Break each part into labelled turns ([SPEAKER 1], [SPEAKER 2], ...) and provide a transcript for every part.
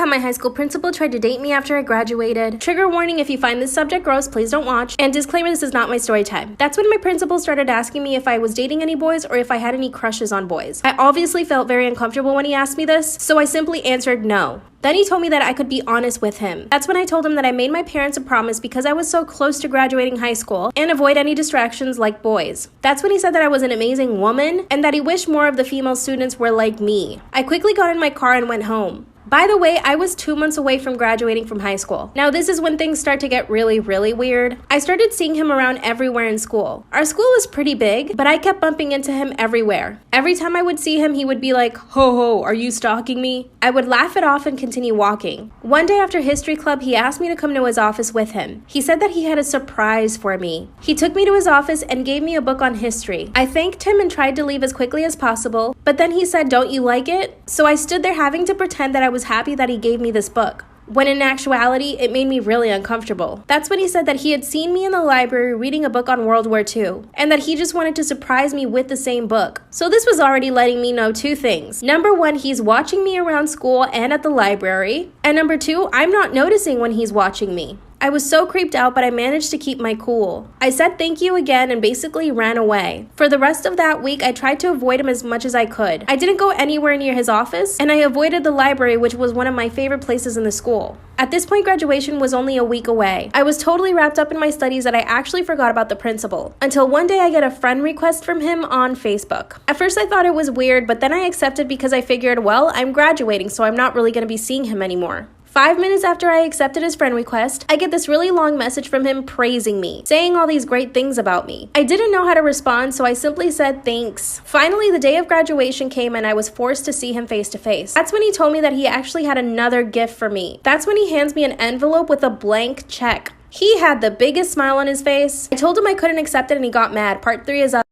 [SPEAKER 1] how my high school principal tried to date me after I graduated. Trigger warning, if you find this subject gross, please don't watch. And disclaimer, this is not my story time. That's when my principal started asking me if I was dating any boys or if I had any crushes on boys. I obviously felt very uncomfortable when he asked me this, so I simply answered no. Then he told me that I could be honest with him. That's when I told him that I made my parents a promise because I was so close to graduating high school and avoid any distractions like boys. That's when he said that I was an amazing woman and that he wished more of the female students were like me. I quickly got in my car and went home. By the way, I was 2 months away from graduating from high school. Now this is when things start to get really weird. I started seeing him around everywhere in school. Our school was pretty big, but I kept bumping into him everywhere. Every time I would see him, he would be like, "Ho ho, are you stalking me?" I would laugh it off and continue walking. One day after history club, he asked me to come to his office with him. He said that he had a surprise for me. He took me to his office and gave me a book on history. I thanked him and tried to leave as quickly as possible, but then he said, "Don't you like it?" So I stood there having to pretend that I was happy that he gave me this book, when in actuality, it made me really uncomfortable. That's when he said that he had seen me in the library reading a book on World War II, and that he just wanted to surprise me with the same book. So this was already letting me know two things. Number one, he's watching me around school and at the library. And number two, I'm not noticing when he's watching me. I was so creeped out, but I managed to keep my cool. I said thank you again and basically ran away. For the rest of that week, I tried to avoid him as much as I could. I didn't go anywhere near his office, and I avoided the library, which was one of my favorite places in the school. At this point, graduation was only a week away. I was totally wrapped up in my studies that I actually forgot about the principal. Until one day I get a friend request from him on Facebook. At first I thought it was weird, but then I accepted because I figured, well, I'm graduating, so I'm not really going to be seeing him anymore. 5 minutes after I accepted his friend request, I get this really long message from him praising me, saying all these great things about me. I didn't know how to respond, so I simply said thanks. Finally, the day of graduation came and I was forced to see him face to face. That's when he told me that he actually had another gift for me. That's when he hands me an envelope with a blank check. He had the biggest smile on his face. I told him I couldn't accept it and he got mad. Part 3 is up.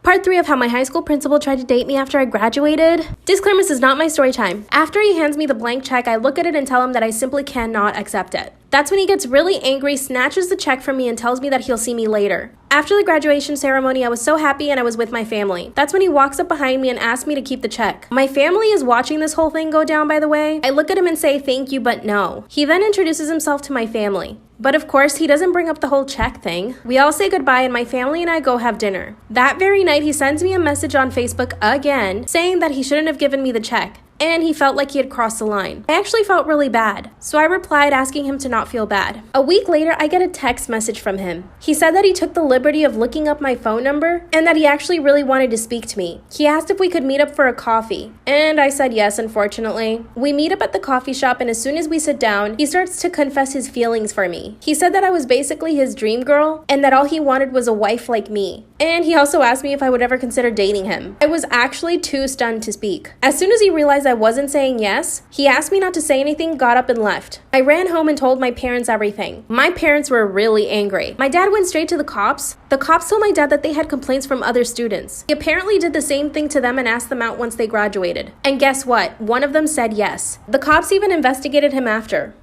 [SPEAKER 1] Part 3 of how my high school principal tried to date me after I graduated. Disclaimer, this is not my story time. After he hands me the blank check, I look at it and tell him that I simply cannot accept it. That's when he gets really angry, snatches the check from me, and tells me that he'll see me later. After the graduation ceremony, I was so happy and I was with my family. That's when he walks up behind me and asks me to keep the check. My family is watching this whole thing go down, by the way. I look at him and say thank you, but no. He then introduces himself to my family. But of course, he doesn't bring up the whole check thing. We all say goodbye and my family and I go have dinner. That very night, he sends me a message on Facebook again, saying that he shouldn't have given me the check, and he felt like he had crossed the line. I actually felt really bad, so I replied asking him to not feel bad. A week later, I get a text message from him. He said that he took the liberty of looking up my phone number and that he actually really wanted to speak to me. He asked if we could meet up for a coffee, and I said yes, unfortunately. We meet up at the coffee shop, and as soon as we sit down, he starts to confess his feelings for me. He said that I was basically his dream girl and that all he wanted was a wife like me. And he also asked me if I would ever consider dating him. I was actually too stunned to speak. As soon as he realized I wasn't saying yes, he asked me not to say anything, got up and left. I ran home and told my parents everything. My parents were really angry. My dad went straight to the cops. The cops told my dad that they had complaints from other students. He apparently did the same thing to them and asked them out once they graduated. And guess what? One of them said yes. The cops even investigated him after.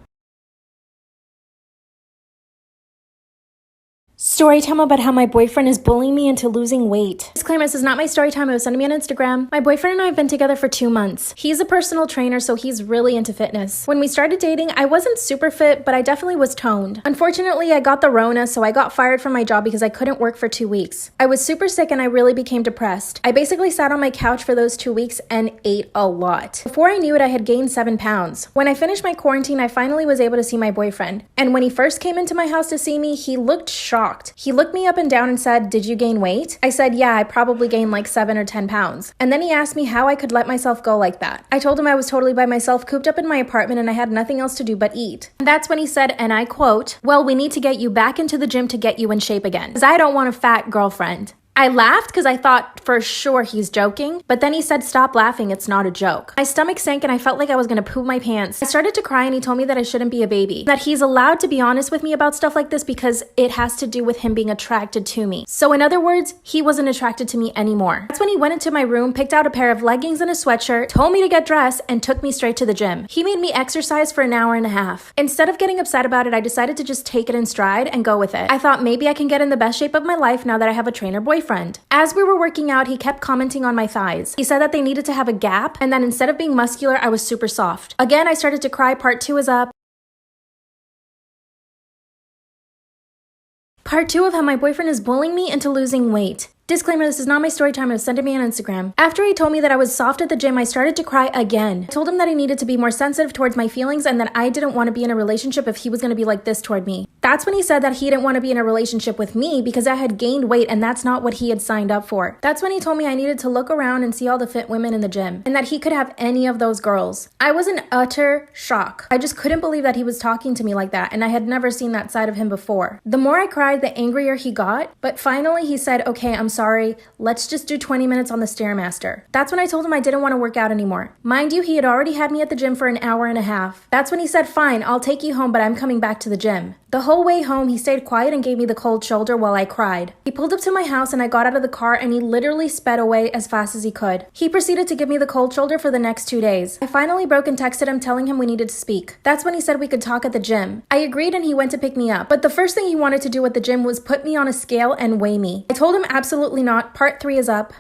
[SPEAKER 1] Story time about how my boyfriend is bullying me into losing weight. Disclaimer, this is not my story time. It was sent to me on Instagram. My boyfriend and I have been together for 2 months. He's a personal trainer, so he's really into fitness. When we started dating, I wasn't super fit, but I definitely was toned. Unfortunately, I got the Rona, so I got fired from my job because I couldn't work for 2 weeks. I was super sick and I really became depressed. I basically sat on my couch for those 2 weeks and ate a lot. Before I knew it, I had gained 7 pounds. When I finished my quarantine, I finally was able to see my boyfriend. And when he first came into my house to see me, he looked shocked. He looked me up and down and said, "Did you gain weight?" I said, "Yeah, I probably gained like 7 or 10 pounds. And then he asked me how I could let myself go like that. I told him I was totally by myself, cooped up in my apartment, and I had nothing else to do but eat. And that's when he said, and I quote, "Well, we need to get you back into the gym to get you in shape again, because I don't want a fat girlfriend." I laughed because I thought for sure he's joking, but then he said, "Stop laughing, it's not a joke." My stomach sank and I felt like I was gonna poop my pants. I started to cry and he told me that I shouldn't be a baby, that he's allowed to be honest with me about stuff like this because it has to do with him being attracted to me. So in other words, he wasn't attracted to me anymore. That's when he went into my room, picked out a pair of leggings and a sweatshirt, told me to get dressed, and took me straight to the gym. He made me exercise for an hour and a half. Instead of getting upset about it, I decided to just take it in stride and go with it. I thought maybe I can get in the best shape of my life now that I have a trainer boyfriend. boyfriend. As we were working out, he kept commenting on my thighs. He said that they needed to have a gap and that instead of being muscular, I was super soft. Again, I started to cry. Part 2 is up. Part 2 of how my boyfriend is bullying me into losing weight. Disclaimer, this is not my story time. It was sent to me on Instagram. After he told me that I was soft at the gym, I started to cry again. I told him that I needed to be more sensitive towards my feelings and that I didn't want to be in a relationship if he was going to be like this toward me. That's when he said that he didn't want to be in a relationship with me because I had gained weight and that's not what he had signed up for. That's when he told me I needed to look around and see all the fit women in the gym and that he could have any of those girls. I was in utter shock. I just couldn't believe that he was talking to me like that and I had never seen that side of him before. The more I cried, the angrier he got, but finally he said, okay, I'm sorry. Let's just do 20 minutes on the Stairmaster. That's when I told him I didn't want to work out anymore. Mind you, he had already had me at the gym for an hour and a half. That's when he said, fine, I'll take you home, but I'm coming back to the gym. The whole way home, he stayed quiet and gave me the cold shoulder while I cried. He pulled up to my house and I got out of the car and he literally sped away as fast as he could. He proceeded to give me the cold shoulder for the next 2 days. I finally broke and texted him telling him we needed to speak. That's when he said we could talk at the gym. I agreed and he went to pick me up. But the first thing he wanted to do at the gym was put me on a scale and weigh me. I told him absolutely not. Part 3 is up.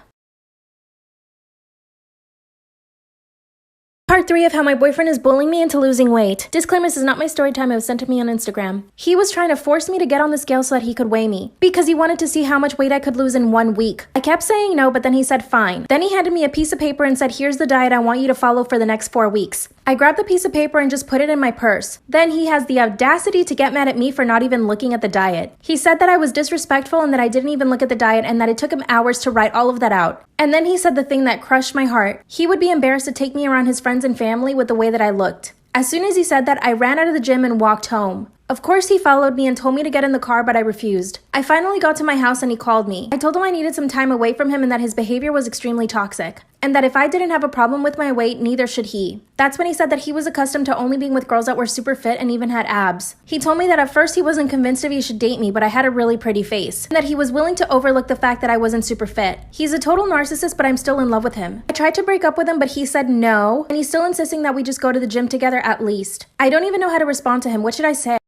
[SPEAKER 1] Part 3 of how my boyfriend is bullying me into losing weight. Disclaimer, this is not my story time. It was sent to me on Instagram. He was trying to force me to get on the scale so that he could weigh me because he wanted to see how much weight I could lose in 1 week. I kept saying no, but then he said fine. Then he handed me a piece of paper and said, here's the diet I want you to follow for the next 4 weeks. I grabbed the piece of paper and just put it in my purse. Then he has the audacity to get mad at me for not even looking at the diet. He said that I was disrespectful and that I didn't even look at the diet and that it took him hours to write all of that out. And then he said the thing that crushed my heart. He would be embarrassed to take me around his friends and family with the way that I looked. As soon as he said that, I ran out of the gym and walked home. Of course, he followed me and told me to get in the car, but I refused. I finally got to my house and he called me. I told him I needed some time away from him and that his behavior was extremely toxic, and that if I didn't have a problem with my weight, neither should he. That's when he said that he was accustomed to only being with girls that were super fit and even had abs. He told me that at first he wasn't convinced if he should date me, but I had a really pretty face, and that he was willing to overlook the fact that I wasn't super fit. He's a total narcissist, but I'm still in love with him. I tried to break up with him, but he said no, and he's still insisting that we just go to the gym together at least. I don't even know how to respond to him. What should I say?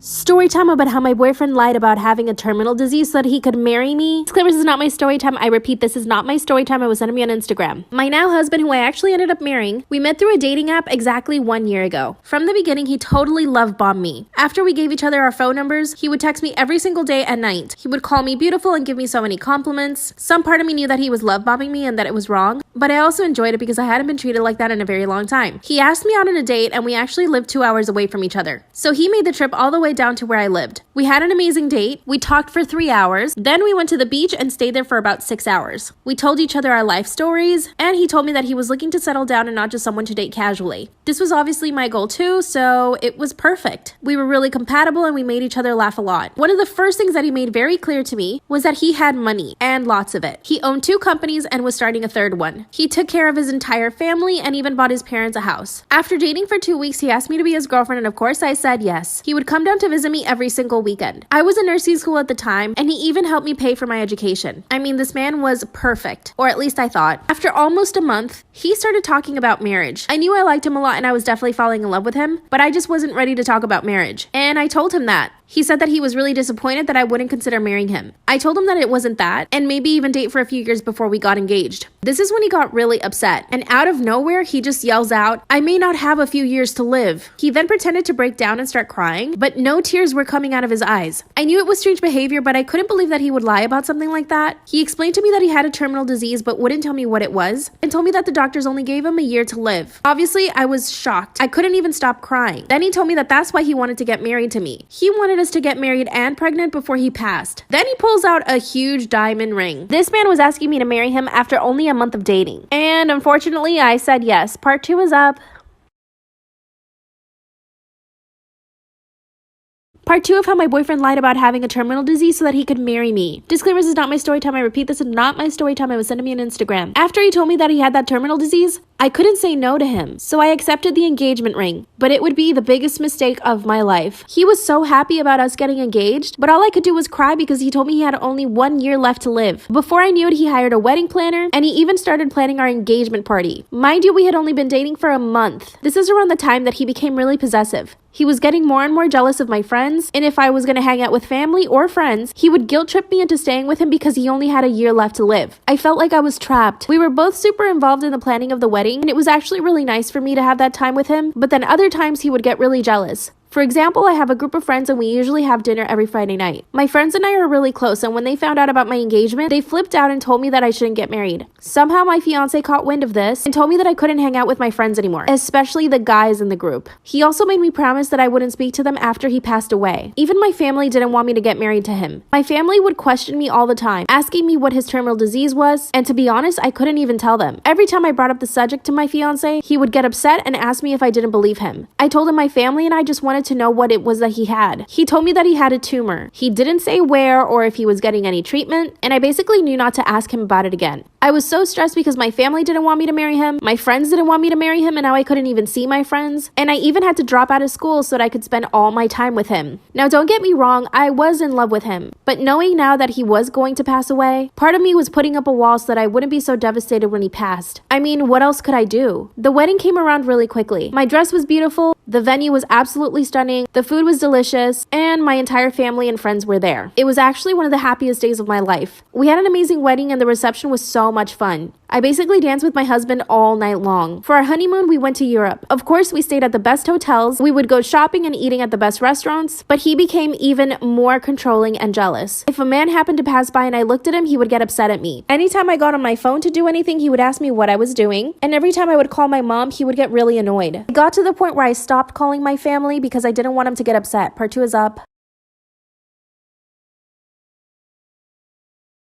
[SPEAKER 1] Story time about how my boyfriend lied about having a terminal disease so that he could marry me. Disclaimer, this is not my story time. I repeat, this is not my story time. It was sent to me on Instagram. My now husband, who I actually ended up marrying, we met through a dating app exactly 1 year ago. From the beginning, he totally love bombed me. After we gave each other our phone numbers, he would text me every single day at night. He would call me beautiful and give me so many compliments. Some part of me knew that he was love bombing me and that it was wrong, but I also enjoyed it because I hadn't been treated like that in a very long time. He asked me out on a date and we actually lived 2 hours away from each other. So he made the trip all the way down to where I lived. We had an amazing date. We talked for 3 hours. Then we went to the beach and stayed there for about 6 hours. We told each other our life stories, and he told me that he was looking to settle down and not just someone to date casually. This was obviously my goal too, so it was perfect. We were really compatible and we made each other laugh a lot. One of the first things that he made very clear to me was that he had money, and lots of it. He owned 2 companies and was starting a 3rd one. He took care of his entire family and even bought his parents a house. After dating for 2 weeks, he asked me to be his girlfriend, and of course I said yes. He would come down to visit me every single weekend. I was in nursing school at the time, and he even helped me pay for my education. I mean, this man was perfect, or at least I thought. After almost a month, he started talking about marriage. I knew I liked him a lot and I was definitely falling in love with him, but I just wasn't ready to talk about marriage. And I told him that. He said that he was really disappointed that I wouldn't consider marrying him. I told him that it wasn't that, and maybe even date for a few years before we got engaged. This is when he got really upset, and out of nowhere, he just yells out, "I may not have a few years to live." He then pretended to break down and start crying, but no tears were coming out of his eyes. I knew it was strange behavior, but I couldn't believe that he would lie about something like that. He explained to me that he had a terminal disease, but wouldn't tell me what it was, and told me that the doctors only gave him a year to live. Obviously, I was shocked. I couldn't even stop crying. Then he told me that that's why he wanted to get married to me. He wanted us to get married and pregnant before he passed. Then he pulls out a huge diamond ring. This man was asking me to marry him after only a month of dating. And unfortunately, I said yes. Part 2 is up. Part 2 of how my boyfriend lied about having a terminal disease so that he could marry me. Disclaimer, this is not my story time. I repeat, this is not my story time. It was sent to me on Instagram. After he told me that he had that terminal disease, I couldn't say no to him, so I accepted the engagement ring, but it would be the biggest mistake of my life. He was so happy about us getting engaged, but all I could do was cry because he told me he had only 1 year left to live. Before I knew it, he hired a wedding planner, and he even started planning our engagement party. Mind you, we had only been dating for a month. This is around the time that he became really possessive. He was getting more and more jealous of my friends, and if I was gonna hang out with family or friends, he would guilt trip me into staying with him because he only had a year left to live. I felt like I was trapped. We were both super involved in the planning of the wedding, and it was actually really nice for me to have that time with him, but then other times he would get really jealous. For example, I have a group of friends and we usually have dinner every Friday night. My friends and I are really close, and when they found out about my engagement, they flipped out and told me that I shouldn't get married. Somehow my fiance caught wind of this and told me that I couldn't hang out with my friends anymore, especially the guys in the group. He also made me promise that I wouldn't speak to them after he passed away. Even my family didn't want me to get married to him. My family would question me all the time, asking me what his terminal disease was, and to be honest, I couldn't even tell them. Every time I brought up the subject to my fiance, he would get upset and ask me if I didn't believe him. I told him my family and I just wanted to know what it was that he had. He told me that he had a tumor. He didn't say where or if he was getting any treatment, and I basically knew not to ask him about it again. I was so stressed because my family didn't want me to marry him, my friends didn't want me to marry him, and now I couldn't even see my friends, and I even had to drop out of school so that I could spend all my time with him. Now don't get me wrong, I was in love with him, but knowing now that he was going to pass away, part of me was putting up a wall so that I wouldn't be so devastated when he passed. I mean, what else could I do? The wedding came around really quickly. My dress was beautiful, the venue was absolutely stunning, the food was delicious, and my entire family and friends were there. It was actually one of the happiest days of my life. We had an amazing wedding and the reception was so much fun. I basically danced with my husband all night long. For our honeymoon, we went to Europe. Of course, we stayed at the best hotels, we would go shopping and eating at the best restaurants, but he became even more controlling and jealous. If a man happened to pass by and I looked at him, he would get upset at me. Anytime I got on my phone to do anything, he would ask me what I was doing, and every time I would call my mom, he would get really annoyed. It got to the point where I stopped calling my family because I didn't want him to get upset. Part 2 is up.